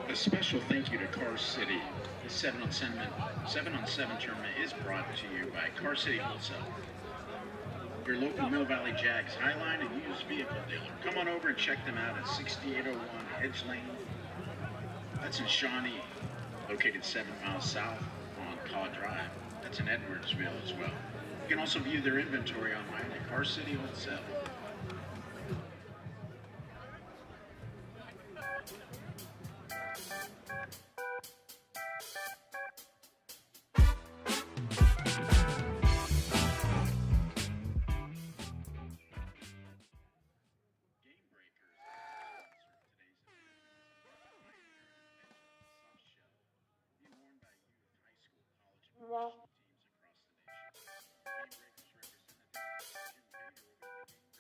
A special thank you to Car City. The 7 on 7 tournament is brought to you by Car City Wholesale, your local Mill Valley Jags Highline and used vehicle dealer. Come on over and check them out at 6801 Hedge Lane. That's in Shawnee, located 7 miles south on Paw Drive. That's in Edwardsville as well. You can also view their inventory online at Car City Wholesale. Game Breakers sponsor of today's event. Soft shell. Being worn by youth, high school, college, and professional teams across the nation. Game Breakers representative Jim Bader over at the Game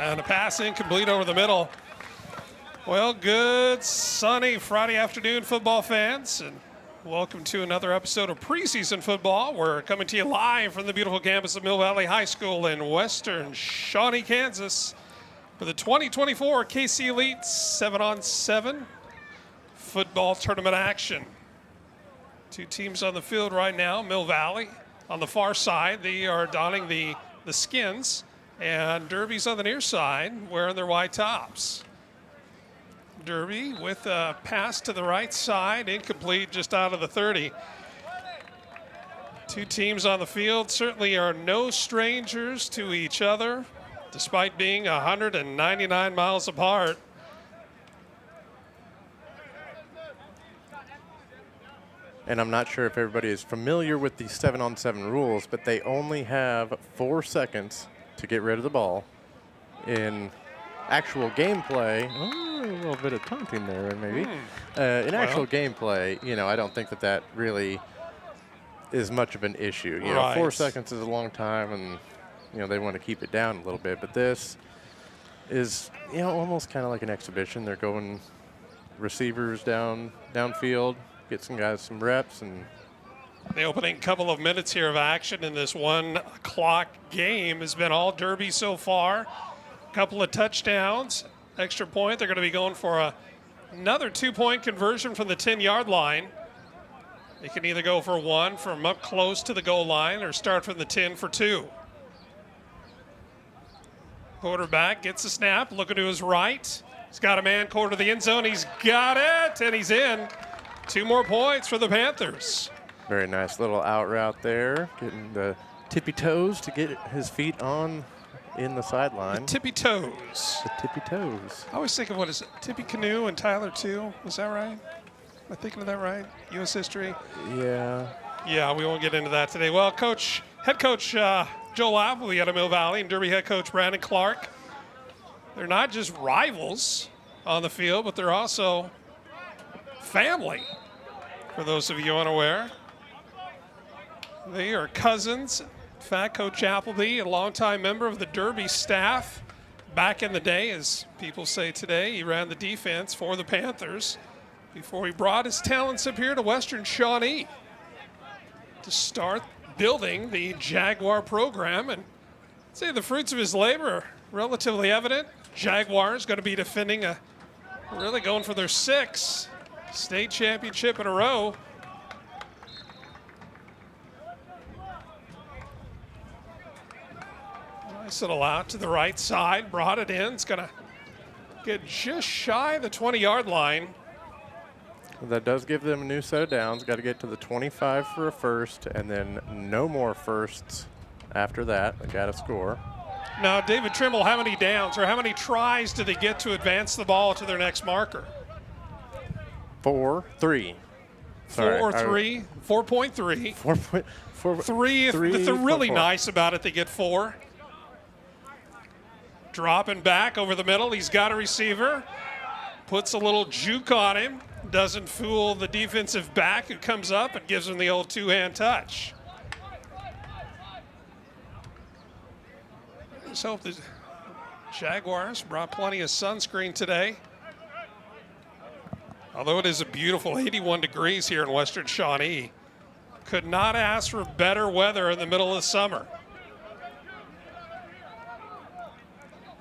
And a pass incomplete over the middle. Well, good sunny Friday afternoon, football fans, and welcome to another episode of Preseason Football. We're coming to you live from the beautiful campus of Mill Valley High School in western Shawnee, Kansas, for the 2024 KC Elite 7-on-7 football tournament action. Two teams on the field right now. Mill Valley on the far side, they are donning the skins, and Derby's on the near side wearing their white tops. Derby with a pass to the right side, incomplete, just out of the 30. Two teams on the field certainly are no strangers to each other, despite being 199 miles apart. And I'm not sure if everybody is familiar with the 7-on-7 rules, but they only have 4 seconds to get rid of the ball. In actual gameplay, a little bit of taunting there, maybe. In actual gameplay, I don't think that really is much of an issue. 4 seconds is a long time, and they want to keep it down a little bit. But this is, almost kind of like an exhibition. They're going receivers downfield. Get some guys some reps. And the opening couple of minutes here of action in this 1 o'clock game has been all Derby so far. A couple of touchdowns, extra point. They're going to be going for another 2-point conversion from the 10-yard line. They can either go for 1 from up close to the goal line or start from the 10 for 2. Quarterback gets the snap, looking to his right. He's got a man quarter to the end zone. He's got it, and he's in. 2 more points for the Panthers. Very nice little out route there, getting the tippy toes to get his feet on in the sideline. The tippy toes. The tippy toes. I always think of, what is it, Tippy Canoe and Tyler too? Was that right? Am I thinking of that right? U.S. history? Yeah. Yeah, we won't get into that today. Well, head coach Joel Appleby out of Mill Valley and Derby head coach Brandon Clark, they're not just rivals on the field, but they're also family, for those of you unaware. They are cousins. In fact, Coach Appleby, a longtime member of the Derby staff. Back in the day, as people say today, he ran the defense for the Panthers before he brought his talents up here to western Shawnee to start building the Jaguar program. And I'd say the fruits of his labor are relatively evident. Jaguars going to be defending really going for their 6th state championship in a row. Nice little out to the right side, brought it in. It's going to get just shy of the 20-yard line. That does give them a new set of downs. Got to get to the 25 for a first, and then no more firsts after that. They got to score. Now, David Trimble, how many downs or how many tries do they get to advance the ball to their next marker? 4, 3. 4 or 3? 4.3. 4.4. 3, if they're really nice about it, they get 4. Dropping back over the middle. He's got a receiver. Puts a little juke on him. Doesn't fool the defensive back who comes up and gives him the old 2-hand touch. Let's hope the Jaguars brought plenty of sunscreen today. Although it is a beautiful 81 degrees here in western Shawnee. Could not ask for better weather in the middle of the summer.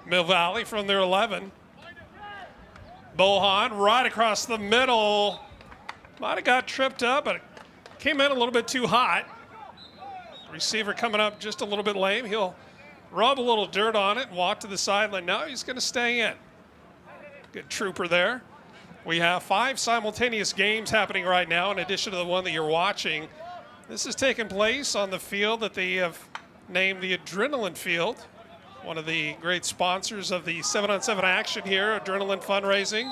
Mill Valley from their 11. Bohan right across the middle. Might have got tripped up, but it came in a little bit too hot. Receiver coming up just a little bit lame. He'll rub a little dirt on it and walk to the sideline. No, he's going to stay in. Good trooper there. We have 5 simultaneous games happening right now in addition to the one that you're watching. This is taking place on the field that they have named the Adrenaline Field, one of the great sponsors of the 7-on-7 action here, Adrenaline Fundraising.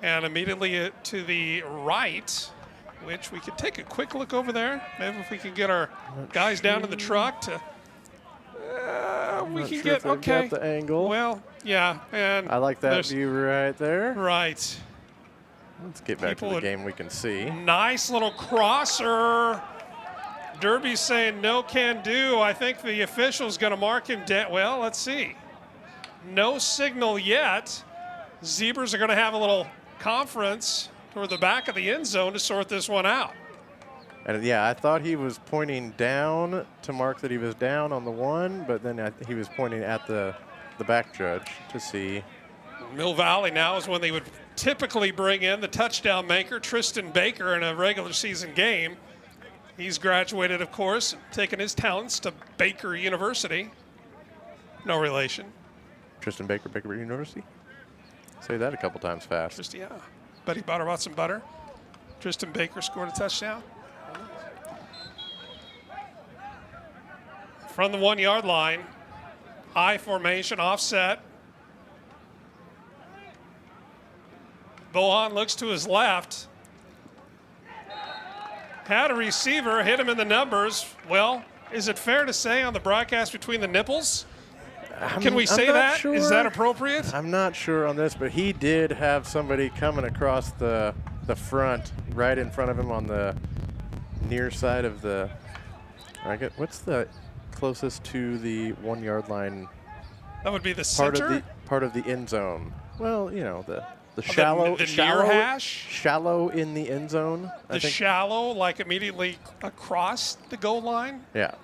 And immediately to the right, which we could take a quick look over there. Maybe if we can get our guys down in the truck to we can get okay. Got the angle. Well, yeah, and I like that view right there. Right. Let's get back to the game we can see. Nice little crosser. Derby's saying no can do. I think the official's going to mark him dead. Well, let's see. no signal yet. Zebras are going to have a little conference toward the back of the end zone to sort this one out. And yeah, I thought he was pointing down to mark that he was down on the one, but then he was pointing at the back judge to see. Mill Valley now is when they would typically bring in the touchdown maker, Tristan Baker, in a regular season game. He's graduated, of course, taken his talents to Baker University. No relation. Tristan Baker, Baker University? Say that a couple times fast. Just, yeah. Betty Butter bought some butter. Tristan Baker scored a touchdown. From the 1 yard line, high formation, offset. Bohan looks to his left. Had a receiver, hit him in the numbers. Well, is it fair to say on the broadcast between the nipples? Can we say that? Sure. Is that appropriate? I'm not sure on this, but he did have somebody coming across the front, right in front of him on the near side of the. What's the closest to the 1 yard line? That would be the center. Part of the end zone. Well, you know the shallow, the near hash. Shallow in the end zone. The shallow, like immediately across the goal line. Yeah.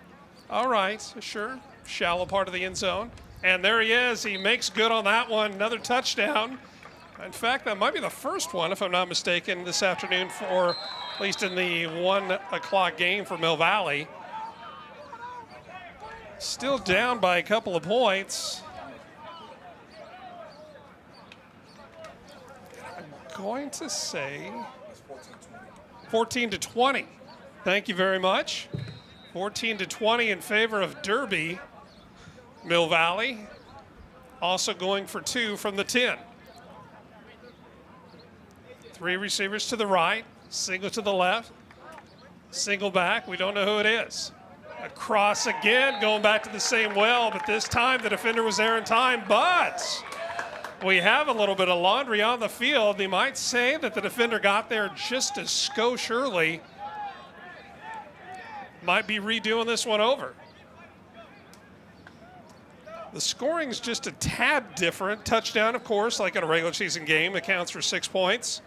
All right, sure. Shallow part of the end zone. And there he is. He makes good on that one. Another touchdown. In fact, that might be the first one, if I'm not mistaken, this afternoon for, at least in the 1 o'clock game for Mill Valley. Still down by a couple of points. I'm going to say 14-20. Thank you very much. 14-20 in favor of Derby. Mill Valley also going for 2 from the 10. 3 receivers to the right, single to the left, single back. We don't know who it is. A cross again, going back to the same well, but this time the defender was there in time. But we have a little bit of laundry on the field. They might say that the defender got there just a skosh early. Might be redoing this one over. The scoring's just a tad different. Touchdown, of course, like in a regular season game, accounts for 6 points.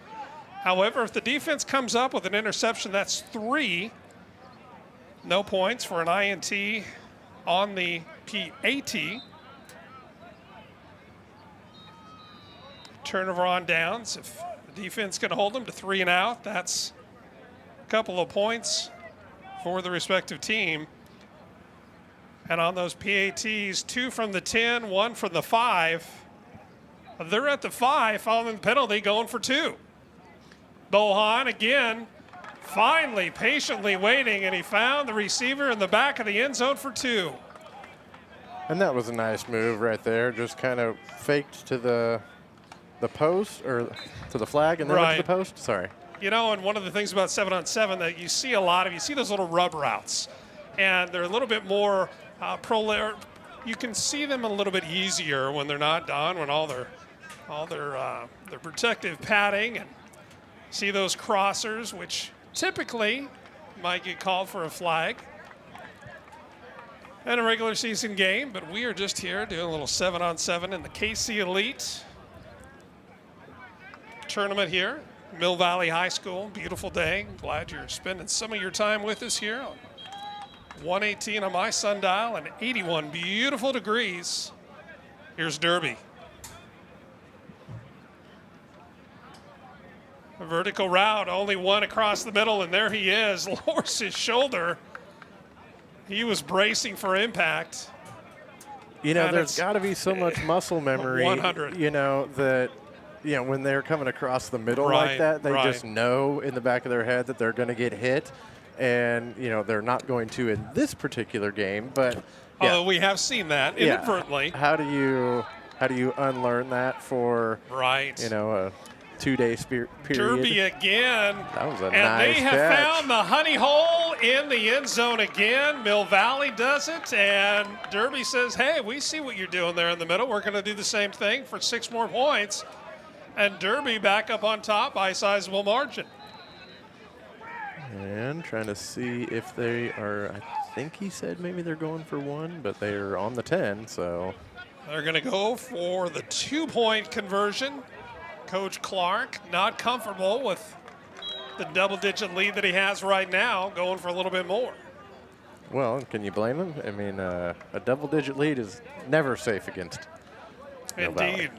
However, if the defense comes up with an interception, that's 3. No points for an INT on the PAT. Turnover on downs. If the defense can hold them to 3 and out, that's a couple of points for the respective team. And on those PATs, 2 from the 10, 1 from the 5. They're at the 5 following the penalty, going for 2. Bohan again, finally, patiently waiting, and he found the receiver in the back of the end zone for 2. And that was a nice move right there. Just kind of faked to the post, or to the flag, and then went to the post. Sorry. You know, and one of the things about 7-on-7 that you see a lot of, you see those little rub routes, and they're a little bit more you can see them a little bit easier when they're not done, when all their protective padding, and see those crossers, which typically might get called for a flag in a regular season game. But we are just here doing a little 7-on-7 in the KC Elite tournament here, Mill Valley High School. Beautiful day. Glad you're spending some of your time with us here on 118 on my sundial and 81 beautiful degrees. Here's Derby. A vertical route, only one across the middle, and there he is, lowers his shoulder. He was bracing for impact. You know, there's got to be so much muscle memory, 100. You know, that, you know, when they're coming across the middle like that, they just know in the back of their head that they're going to get hit. And, you know, they're not going to in this particular game, but yeah. Although we have seen that inadvertently. How do you unlearn that for, you know, a 2-day period? Derby again. That was a and nice they have catch. found the honey hole in the end zone again. Mill Valley does it, and Derby says, hey, we see what you're doing there in the middle. We're going to do the same thing for 6 more points. And Derby back up on top by a sizable margin. And trying to see if they are, I think he said maybe they're going for 1, but they're on the 10, so. They're going to go for the 2-point conversion. Coach Clark not comfortable with the double-digit lead that he has right now, going for a little bit more. Well, can you blame him? I mean, a double-digit lead is never safe against Mill Valley. Indeed.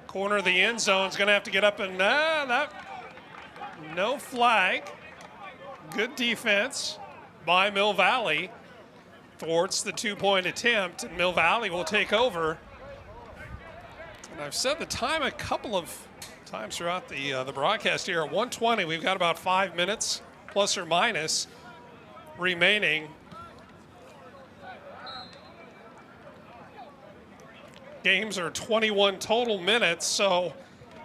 Corner of the end zone is going to have to get up and that. No flag. Good defense by Mill Valley. Thwarts the 2-point attempt, and Mill Valley will take over. And I've said the time a couple of times throughout the broadcast here. At 1:20, we've got about 5 minutes, plus or minus, remaining. Games are 21 total minutes, so,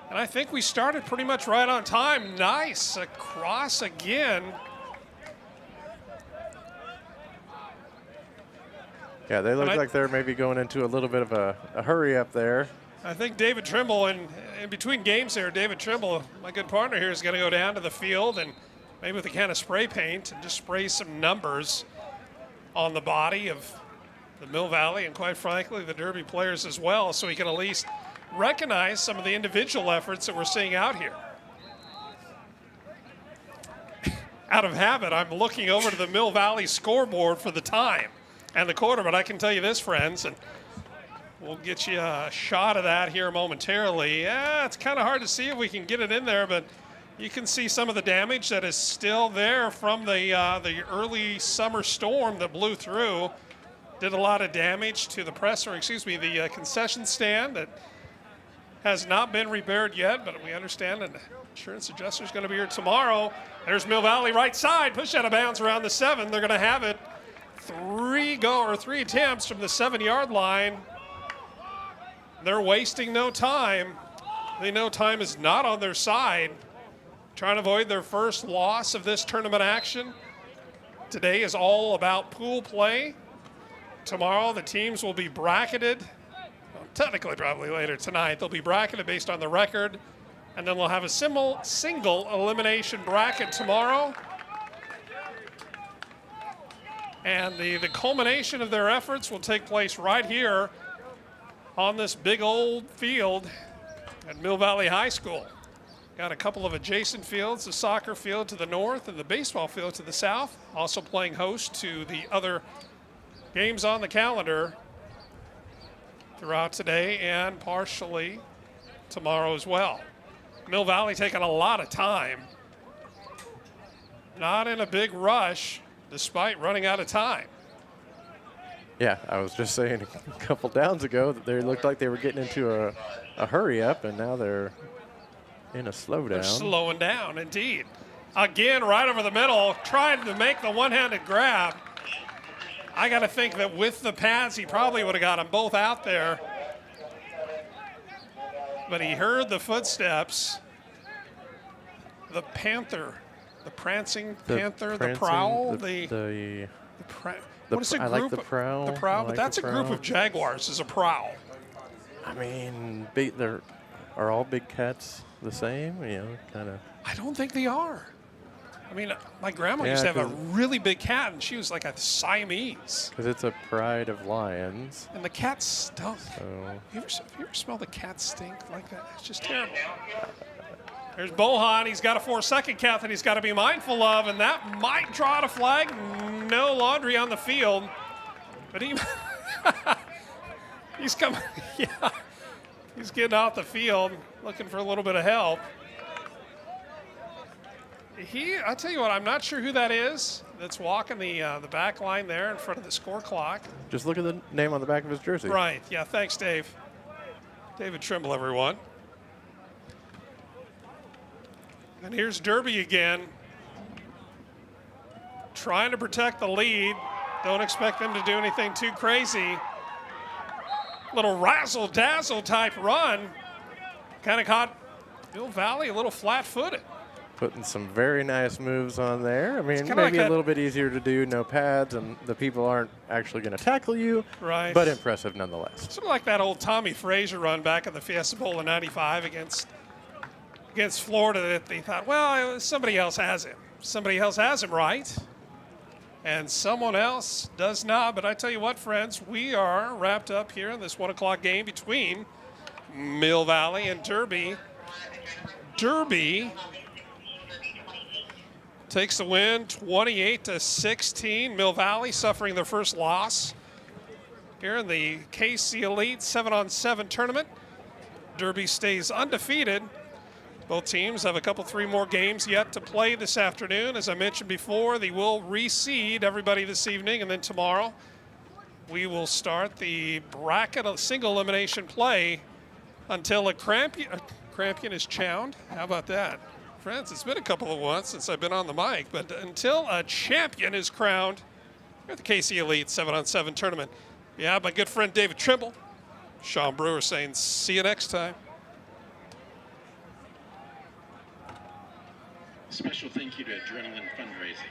and I think we started pretty much right on time. Nice, across again. Yeah, they look like they're maybe going into a little bit of a hurry up there. I think David Trimble, and in between games here, David Trimble, my good partner here, is going to go down to the field and maybe with a can of spray paint and just spray some numbers on the body of the Mill Valley and, quite frankly, the Derby players as well, so he can at least recognize some of the individual efforts that we're seeing out here. Out of habit, I'm looking over to the Mill Valley scoreboard for the time and the quarter, but I can tell you this, friends, and we'll get you a shot of that here momentarily. Yeah, it's kind of hard to see if we can get it in there, but you can see some of the damage that is still there from the early summer storm that blew through. Did a lot of damage to the the concession stand that has not been repaired yet, but we understand an insurance adjuster is going to be here tomorrow. There's Mill Valley right side, push out of bounds around the 7. They're going to have it. 3 attempts from the 7-yard line. They're wasting no time. They know time is not on their side. Trying to avoid their first loss of this tournament action. Today is all about pool play. Tomorrow the teams will be bracketed. Well, technically probably later tonight. They'll be bracketed based on the record. And then we'll have a single elimination bracket tomorrow. And the culmination of their efforts will take place right here on this big old field at Mill Valley High School. Got a couple of adjacent fields, the soccer field to the north and the baseball field to the south, also playing host to the other games on the calendar throughout today and partially tomorrow as well. Mill Valley taking a lot of time, not in a big rush, despite running out of time. Yeah, I was just saying a couple downs ago that they looked like they were getting into a hurry up, and now they're in a slowdown. They're slowing down, indeed. Again, right over the middle, trying to make the one-handed grab. I got to think that with the pads, he probably would have got them both out there. But he heard the footsteps. The panther, the prancing panther, the prowl, what is a group? I like the prowl. The prowl, like but that's a group of jaguars is a prowl. I mean, are all big cats the same? You know, kind of. I don't think they are. I mean, my grandma used to have a really big cat, and she was like a Siamese. Because it's a pride of lions. And the cat stunk. So. Have you ever smelled a cat stink like that? It's just terrible. There's Bohan. He's got a 4-second count that he's got to be mindful of, and that might draw out a flag. No laundry on the field. But he's coming. Yeah. He's getting out the field, looking for a little bit of help. I tell you what, I'm not sure who that is that's walking the back line there in front of the score clock. Just look at the name on the back of his jersey. Right, yeah, thanks, Dave. David Trimble, everyone. And here's Derby again, trying to protect the lead. Don't expect them to do anything too crazy. Little razzle-dazzle type run. Kind of caught Mill Valley a little flat-footed. Putting some very nice moves on there. I mean, maybe like a little bit easier to do, no pads, and the people aren't actually going to tackle you. Right. But impressive nonetheless. Sort of like that old Tommy Frazier run back in the Fiesta Bowl in '95 against Florida that they thought, well, somebody else has him. Somebody else has him, right? and someone else does not. But I tell you what, friends, we are wrapped up here in this 1 o'clock game between Mill Valley and Derby. Derby takes the win 28-16. Mill Valley suffering their first loss here in the KC Elite 7-on-7 tournament. Derby stays undefeated. Both teams have three more games yet to play this afternoon. As I mentioned before, they will reseed everybody this evening, and then tomorrow we will start the bracket of single elimination play until a Crampion is chowned. How about that? Friends, it's been a couple of months since I've been on the mic, but until a champion is crowned at the KC Elite 7-on-7 tournament. Yeah, my good friend David Trimble, Sean Brewer saying, see you next time. Special thank you to Adrenaline Fundraising.